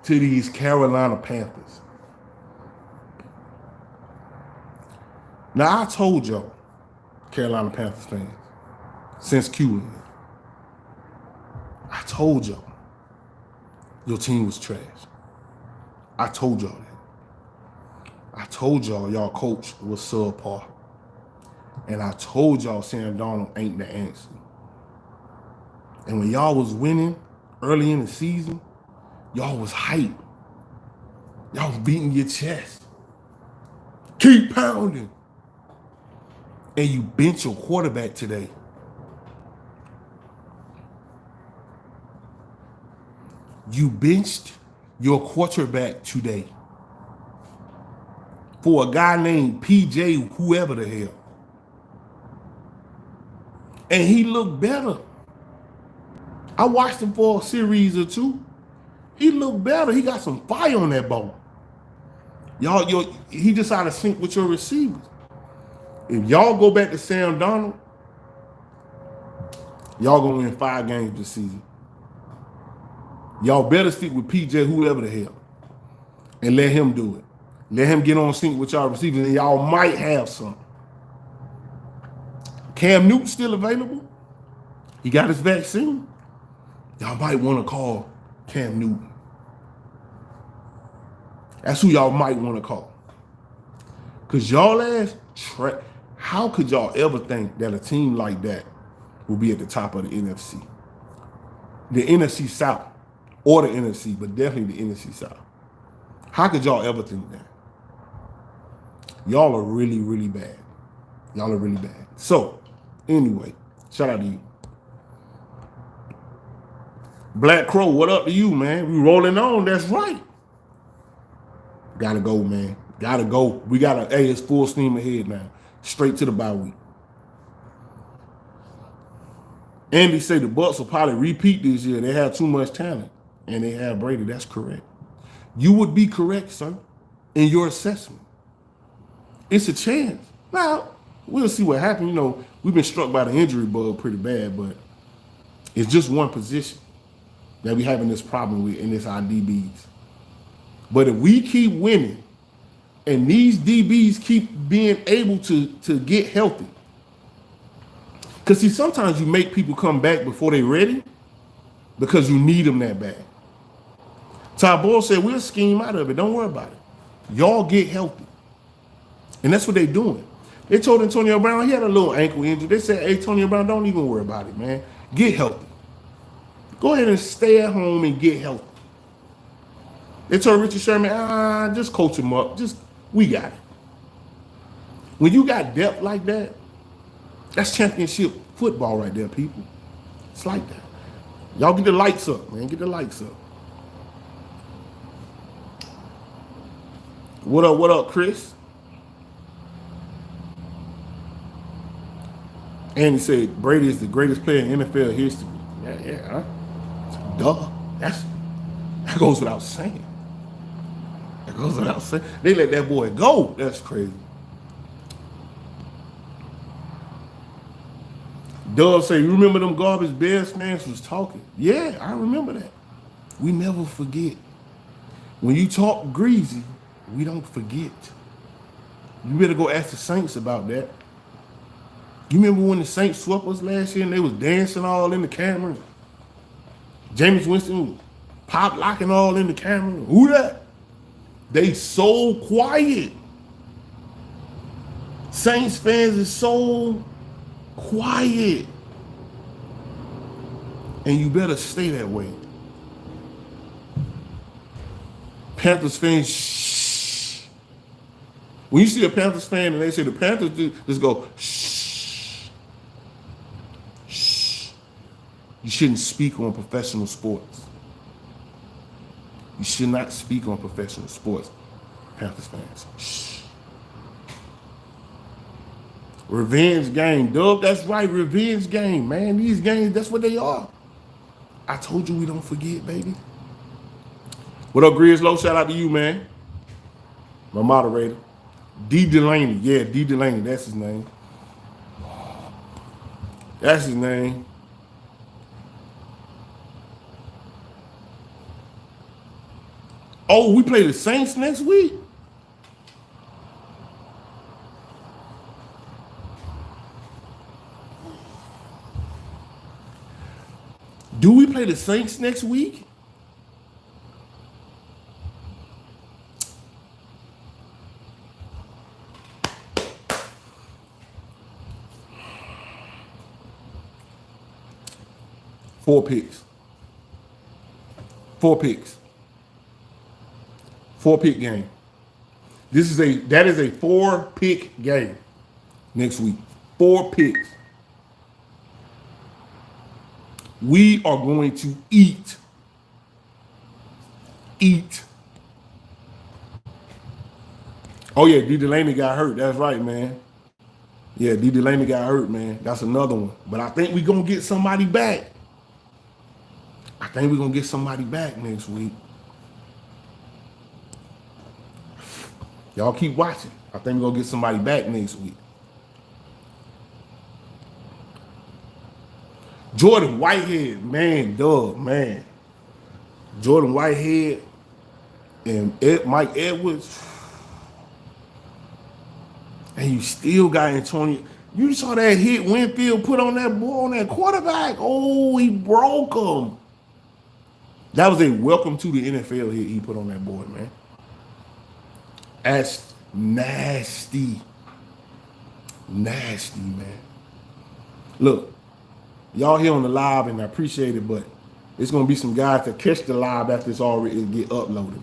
to these Carolina Panthers. Now, I told y'all, Carolina Panthers fans, since Q, I told y'all your team was trash. I told y'all that. I told y'all coach was subpar. And I told y'all Sam Darnold ain't the answer. And when y'all was winning early in the season, y'all was hyped. Y'all was beating your chest. Keep pounding. And you bench your quarterback today. You benched your quarterback today for a guy named PJ, whoever the hell. And he looked better. I watched him for a series or two. He looked better. He got some fire on that ball. He just out of sync with your receivers. If y'all go back to Sam Darnold, y'all gonna win 5 games this season. Y'all better stick with PJ, whoever the hell, and let him do it. Let him get on sync with y'all receivers, and y'all might have some. Cam Newton still available. He got his vaccine. Y'all might want to call Cam Newton. That's who y'all might want to call. Because y'all how could y'all ever think that a team like that will be at the top of the NFC? The NFC South, or the NFC, but definitely the NFC South. How could y'all ever think that? Y'all are really, really bad. Y'all are really bad. So, anyway, shout out to you. Black Crow, what up to you, man? We rolling on, that's right. Gotta go, man. Gotta go. Hey, it's full steam ahead now. Straight to the bye week. Andy say the Bucs will probably repeat this year. They have too much talent. And they have Brady. That's correct. You would be correct, sir, in your assessment. It's a chance. Now, we'll see what happens. You know, we've been struck by the injury bug pretty bad, but it's just one position that we having this problem with, and it's our DBs. But if we keep winning and these DBs keep being able to get healthy, because see, sometimes you make people come back before they're ready because you need them that bad. Todd Boyle said, we'll scheme out of it. Don't worry about it. Y'all get healthy. And that's what they're doing. They told Antonio Brown he had a little ankle injury. They said, hey, Antonio Brown, don't even worry about it, man. Get healthy. Go ahead and stay at home and get healthy. They told Richard Sherman, just coach him up. We got it. When you got depth like that, that's championship football right there, people. It's like that. Y'all get the lights up, man. Get the lights up. What up, Chris? And he said Brady is the greatest player in NFL history. Yeah. Duh. That goes without saying. They let that boy go. That's crazy. Dove say, you remember them garbage Bears fans was talking? Yeah, I remember that. We never forget. When you talk greasy, we don't forget. You better go ask the Saints about that. You remember when the Saints swept us last year and they was dancing all in the camera? Jameis Winston was pop locking all in the camera. Who that? They so quiet. Saints fans is so quiet. And you better stay that way. Panthers fans, shh. When you see a Panthers fan and they say the Panthers do, just go, shh. Shh. You shouldn't speak on professional sports. You should not speak on professional sports, Panthers fans. Shh. Revenge game, Doug. That's right, revenge game, man. These games, that's what they are. I told you we don't forget, baby. What up, Grizzlo? Shout out to you, man. My moderator. D. Delaney. Yeah, D. Delaney. That's his name. That's his name. Oh, we play the Saints next week? Do we play the Saints next week? Four picks. 4-pick game. That is a 4-pick game next week. 4 picks. We are going to eat. Oh yeah, D. Delaney got hurt. That's right, man. Yeah, D. Delaney got hurt, man. That's another one. But I think we're going to get somebody back. Next week. Y'all keep watching. I think we're going to get somebody back next week. Jordan Whitehead, man, Doug, man. Jordan Whitehead and Mike Edwards. And you still got Antonio. You saw that hit Winfield put on that boy, on that quarterback. Oh, he broke him. That was a welcome to the NFL hit he put on that boy, man. That's nasty. Nasty, man. Look, y'all here on the live, and I appreciate it, but it's going to be some guys that catch the live after it's already get uploaded.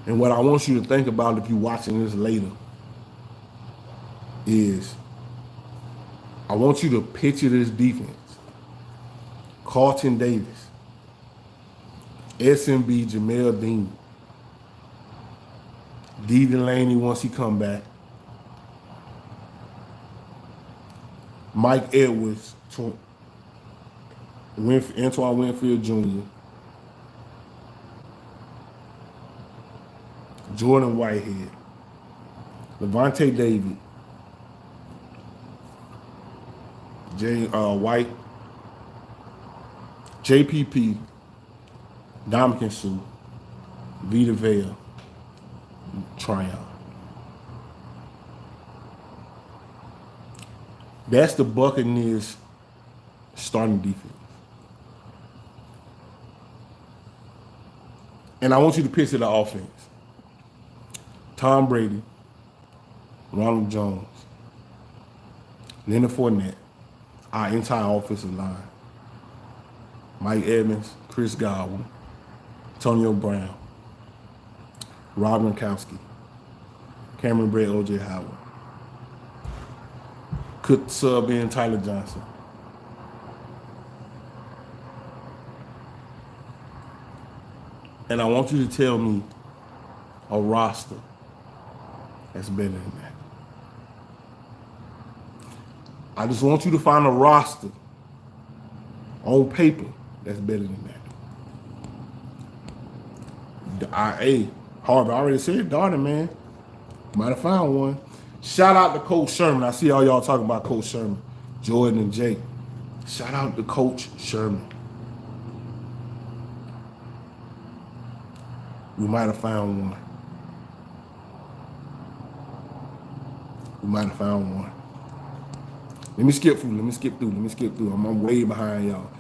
And what I want you to think about if you're watching this later is I want you to picture this defense. Carlton Davis, SMB, Jamel Dean, D. Delaney once he come back, Mike Edwards, Antoine Winfield Jr., Jordan Whitehead, Levante David, White, JPP, Dominican Sue, Vita Vea, Tryon. That's the Buccaneers starting defense. And I want you to picture the offense. Tom Brady, Ronald Jones, Leonard Fournette, our entire offensive line. Mike Evans, Chris Godwin, Antonio Brown, Rob Gronkowski, Cameron Brate, O.J. Howard. Could sub in Tyler Johnson. And I want you to tell me a roster that's better than that. I just want you to find a roster on paper that's better than that. Harvey, I already said Darden, man. Might have found one. Shout out to Coach Sherman. I see all y'all talking about Coach Sherman, Jordan and Jake. Shout out to Coach Sherman. We might have found one. Let me skip through. I'm way behind y'all.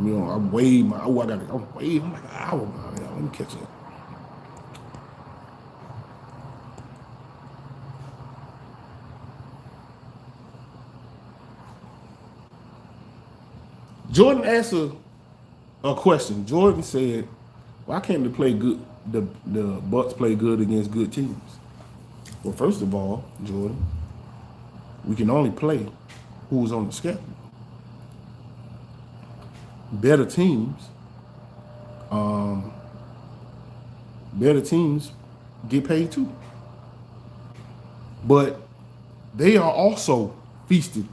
You know, I'm like an hour behind y'all. Let me catch up. Jordan asked a question. Jordan said, why can't the Bucs play good against good teams? Well, first of all, Jordan, we can only play who's on the schedule. Better teams get paid too. But they are also feasted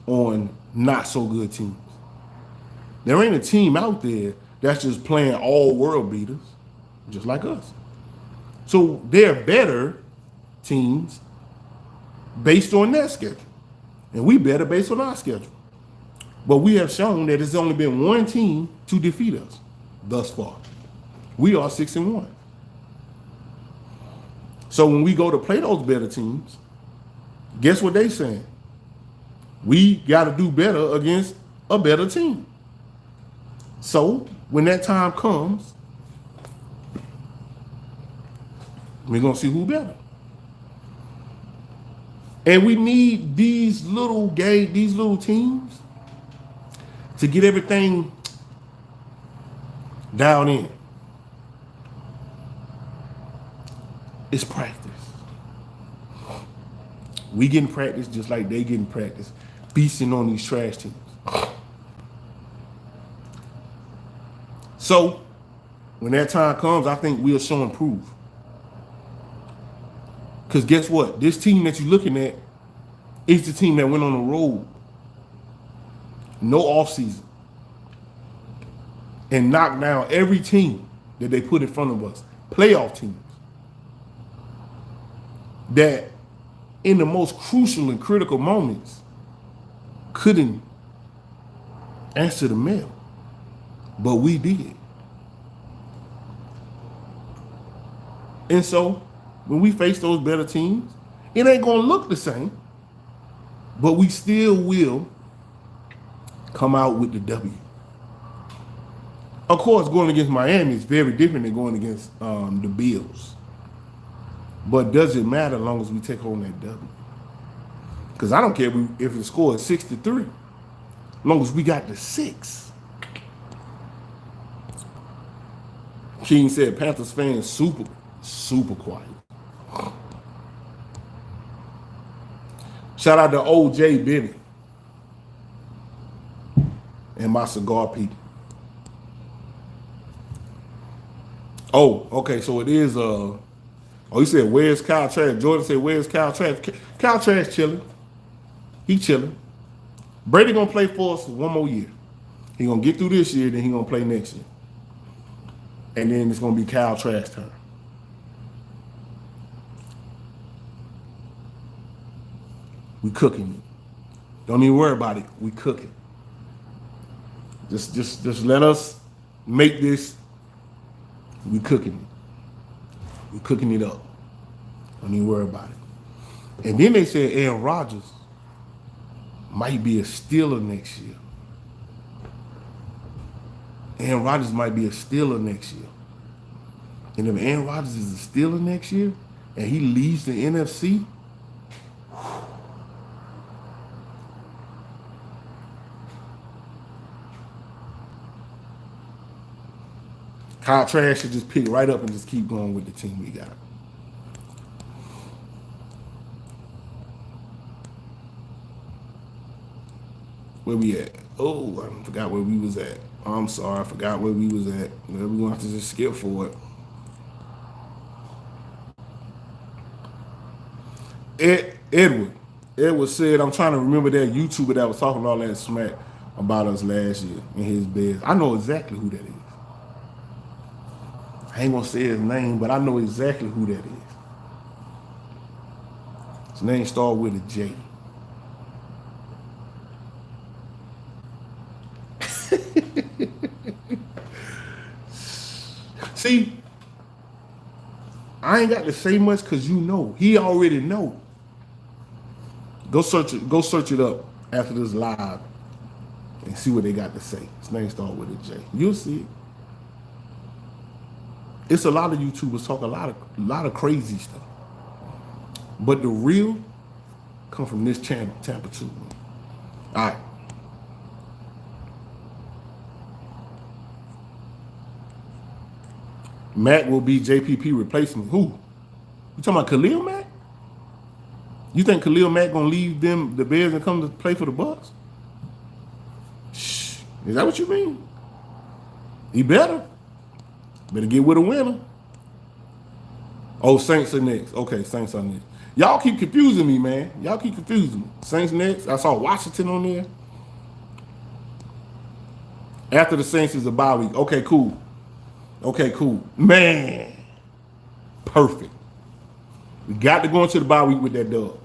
on not so good teams. There ain't a team out there that's just playing all world beaters, just like us. So they're better teams based on their schedule. And we better based on our schedule. But we have shown that it's only been one team to defeat us thus far. We are 6-1. So when we go to play those better teams, guess what they saying? We got to do better against a better team. So when that time comes, we're going to see who better. And we need these little teams to get everything down in. It's practice. We getting practice just like they getting practice, feasting on these trash teams. So when that time comes, I think we'll show and prove. Because guess what? This team that you're looking at is the team that went on the road, no offseason, and knocked down every team that they put in front of us, playoff teams, that in the most crucial and critical moments couldn't answer the mail. But we did. And so when we face those better teams, it ain't going to look the same, but we still will come out with the W. Of course, going against Miami is very different than going against the Bills. But does it matter as long as we take home that W? Because I don't care if the score is 6-3, as long as we got the 6. King said Panthers fans super quiet. Shout out to OJ Benny and my cigar people. Oh, okay, so it is oh, you said where's Kyle Trask? Jordan said where's Kyle Trask? Kyle Trask chilling. He chilling. Brady gonna play for us one more year. He gonna get through this year, then he gonna play next year. And then it's gonna be Kyle Trask's turn. We cooking it. Don't even worry about it. We cooking. Just let us make this. We cooking it. We cooking it up. Don't even worry about it. And then they said Aaron Rodgers might be a Steeler next year. Aaron Rodgers might be a Steeler next year. And if Aaron Rodgers is a Steeler next year and he leaves the NFC, Kyle Trask should just pick right up and just keep going with the team we got. Where we at? Oh, I forgot where we was at. I'm sorry, I forgot where we was at. We're going to have to just skip for it. Edward said, I'm trying to remember that YouTuber that was talking all that smack about us last year in his bed. I know exactly who that is. I ain't gonna say his name, but I know exactly who that is. His name starts with a J. See, I ain't got to say much because you know. He already know. Go search it up after this live and see what they got to say. His name starts with a J. You'll see it. It's a lot of YouTubers talk a lot of crazy stuff. But the real come from this channel, Tampa 2. All right. Mack will be JPP replacement. Who? You talking about Khalil Mack? You think Khalil Mack gonna leave the Bears, and come to play for the Bucs? Shh. Is that what you mean? He better get with a winner. Oh, Saints are next. Okay, Saints are next. Y'all keep confusing me, man. Y'all keep confusing me. Saints next. I saw Washington on there. After the Saints is a bye week. Okay, cool. Okay, cool. Man, perfect. We got to go into the bye week with that dub.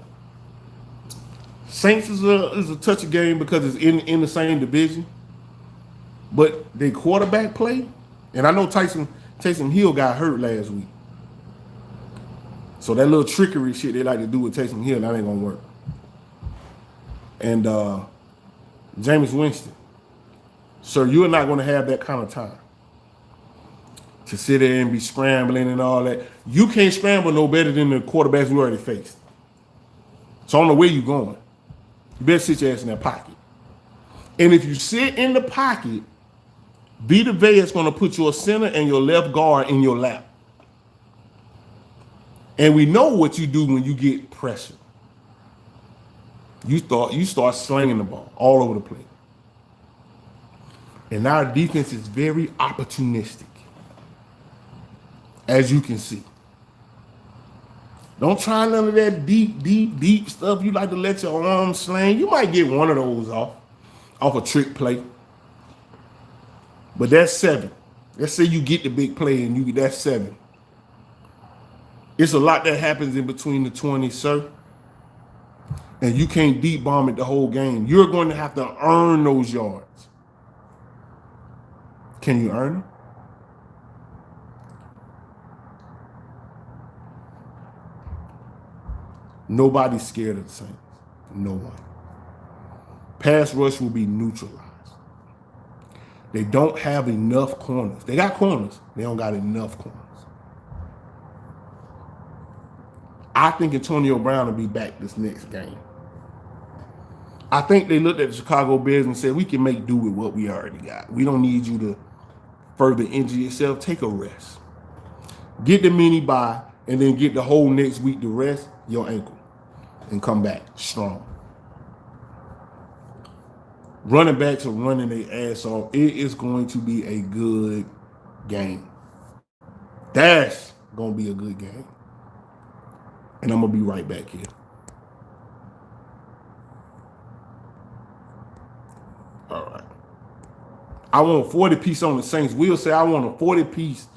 Saints is a touchy game because it's in the same division. But they quarterback play, and I know Taysom Hill got hurt last week. So that little trickery shit they like to do with Taysom Hill, that ain't gonna work. And Jameis Winston, sir, you're not gonna have that kind of time to sit there and be scrambling and all that. You can't scramble no better than the quarterbacks we already faced. So I don't know where you're going. You better sit your ass in that pocket. And if you sit in the pocket, Vita Vea is going to put your center and your left guard in your lap. And we know what you do when you get pressure. You start slinging the ball all over the place. And our defense is very opportunistic, as you can see. Don't try none of that deep stuff. You like to let your arms sling. You might get one of those off a trick play. But that's 7. Let's say you get the big play and that's 7. It's a lot that happens in between the 20s, sir. And you can't deep bomb it the whole game. You're going to have to earn those yards. Can you earn them? Nobody's scared of the Saints. No one. Pass rush will be neutralized. They don't have enough corners. They got corners. They don't got enough corners. I think Antonio Brown will be back this next game. I think they looked at the Chicago Bears and said, we can make do with what we already got. We don't need you to further injure yourself. Take a rest. Get the mini bye and then get the whole next week to rest your ankle and come back strong. Running backs are running their ass off. It is going to be a good game. That's going to be a good game. And I'm going to be right back here. All right. I want a 40-piece on the Saints. Will say I want a 40-piece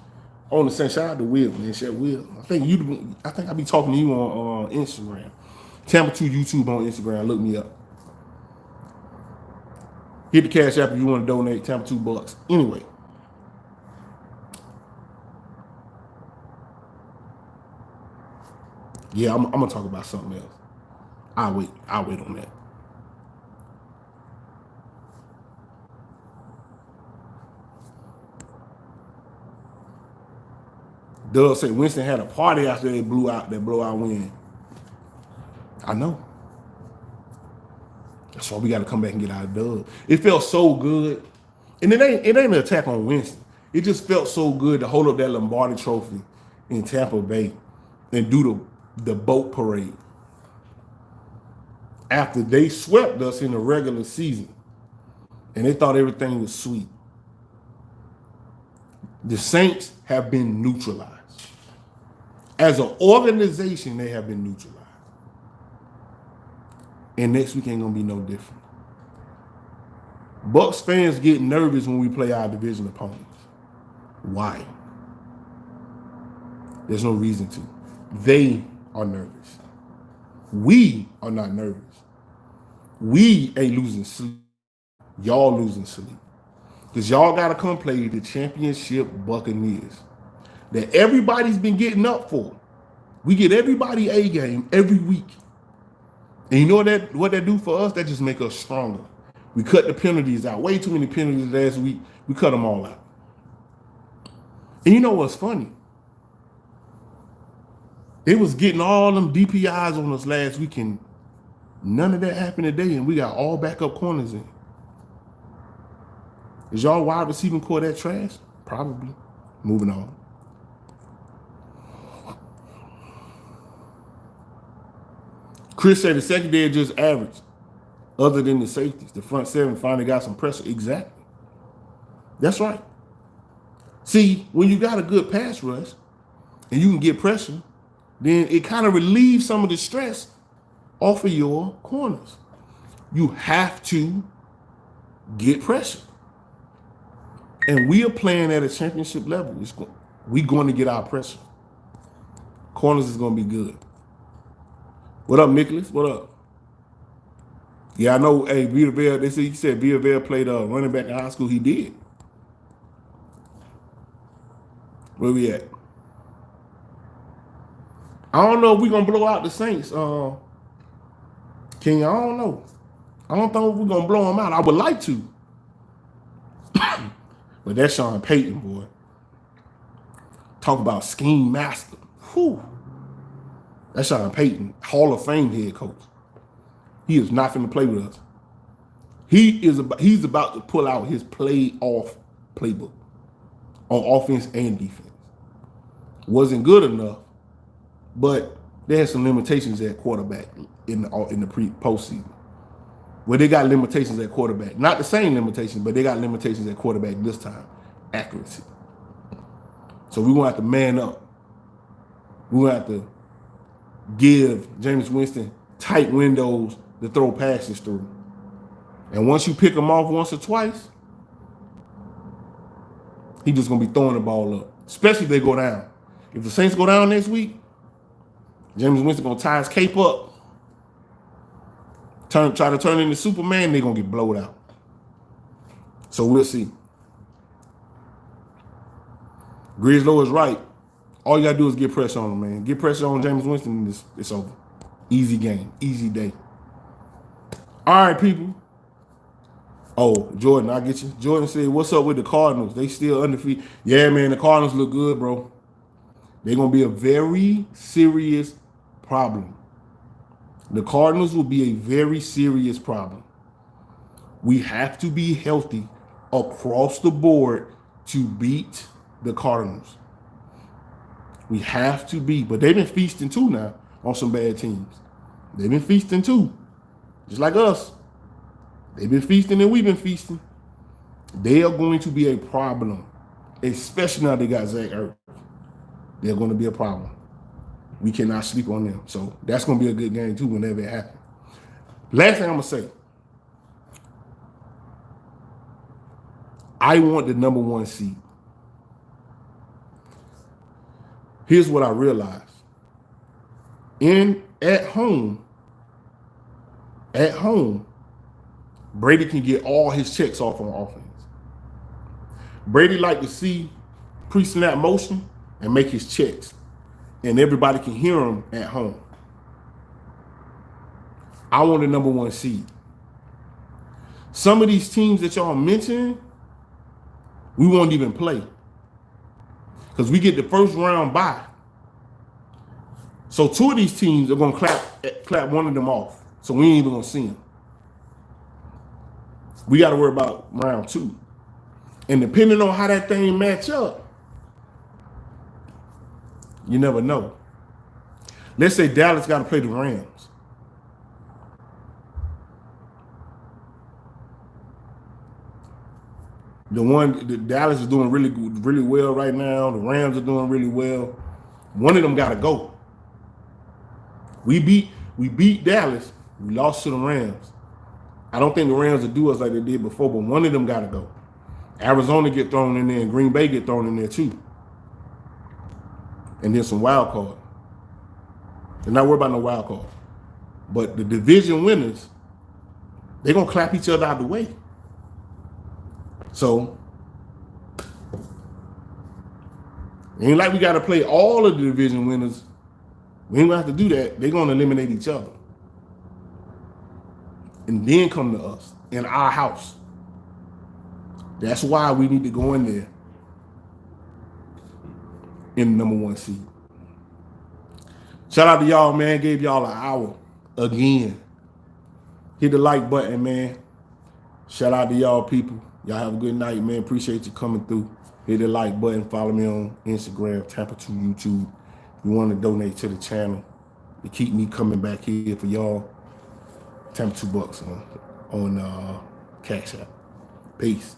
on the Saints. Shout out to Will, man. Shout out Will. I think I'll be talking to you on Instagram. Tampa 2 YouTube on Instagram. Look me up. Hit the cash app if you want to donate. Tampa 2 Bucs. Anyway. Yeah, I'm going to talk about something else. I'll wait on that. Doug said Winston had a party after they blew out that blowout win. I know. That's why we got to come back and get our dub. It felt so good. And it ain't an attack on Winston. It just felt so good to hold up that Lombardi trophy in Tampa Bay and do the boat parade after they swept us in the regular season and they thought everything was sweet. The Saints have been neutralized. As an organization, they have been neutralized. And next week ain't gonna be no different. Bucs fans get nervous when we play our division opponents. Why? There's no reason to. They are nervous. We are not nervous. We ain't losing sleep. Y'all losing sleep. Because y'all gotta come play the championship Buccaneers that everybody's been getting up for. We get everybody a game every week. And you know what that do for us? That just make us stronger. We cut the penalties out. Way too many penalties last week. We cut them all out. And you know what's funny? They was getting all them DPIs on us last week, and none of that happened today, and we got all backup corners in. Is y'all wide receiving core that trash? Probably. Moving on. Chris said the secondary just average, other than the safeties. The front seven finally got some pressure. Exactly. That's right. See, when you got a good pass rush and you can get pressure, then it kind of relieves some of the stress off of your corners. You have to get pressure. And we are playing at a championship level. We're going to get our pressure. Corners is going to be good. What up, Nicholas? What up? Yeah, I know. Hey, Vita, they said, you said Vita played running back in high school. He did. Where we at? I don't know if we're going to blow out the Saints, King. I don't know. I don't think we're going to blow them out. I would like to. But that's Sean Payton, boy. Talk about scheme master. Whew. That's Sean Payton, Hall of Fame head coach. He is not going to play with us. He's about to pull out his playoff playbook on offense and defense. Wasn't good enough, but they had some limitations at quarterback in the postseason. Well, they got limitations at quarterback. Not the same limitations, but they got limitations at quarterback this time. Accuracy. So we're going to have to man up. We're going to have to give Jameis Winston tight windows to throw passes through. And once you pick him off once or twice, he's just going to be throwing the ball up, especially if they go down. If the Saints go down next week, Jameis Winston going to tie his cape up, try to turn into Superman, they're going to get blowed out. So we'll see. Grizzlo is right. All you got to do is get pressure on him, man. Get pressure on Jameis Winston, and it's over. Easy game. Easy day. All right, people. Oh, Jordan, I get you. Jordan said, what's up with the Cardinals? They still undefeated. Yeah, man, the Cardinals look good, bro. They're going to be a very serious problem. The Cardinals will be a very serious problem. We have to be healthy across the board to beat the Cardinals. We have to be. But they've been feasting too now on some bad teams. They've been feasting too. Just like us. They've been feasting and we've been feasting. They are going to be a problem. Especially now they got Zach Ertz. They're going to be a problem. We cannot sleep on them. So that's going to be a good game too whenever it happens. Last thing I'm going to say. I want the number 1 seed. Here's what I realized. At home, Brady can get all his checks off on offense. Brady like to see pre-snap motion and make his checks, and everybody can hear him at home. I want the number 1 seed. Some of these teams that y'all mentioned, we won't even play because we get the first round bye. So 2 of these teams are going to clap one of them off. So we ain't even going to see them. We got to worry about round 2. And depending on how that thing match up, you never know. Let's say Dallas got to play the Rams. The Dallas is doing really good, really well right now. The Rams are doing really well. One of them got to go. We beat Dallas. We lost to the Rams. I don't think the Rams will do us like they did before, but one of them got to go. Arizona get thrown in there, and Green Bay get thrown in there too. And then some wild card. They're not worried about no wild card. But the division winners, they're going to clap each other out the way. So, it ain't like we got to play all of the division winners. We ain't going to have to do that. They're going to eliminate each other. And then come to us in our house. That's why we need to go in there in the number 1 seed. Shout out to y'all, man. Gave y'all an hour again. Hit the like button, man. Shout out to y'all, people. Y'all have a good night, man. Appreciate you coming through. Hit the like button. Follow me on Instagram, Tampa 2 YouTube. If you want to donate to the channel to keep me coming back here for y'all, Tampa $2 on Cash App. Peace.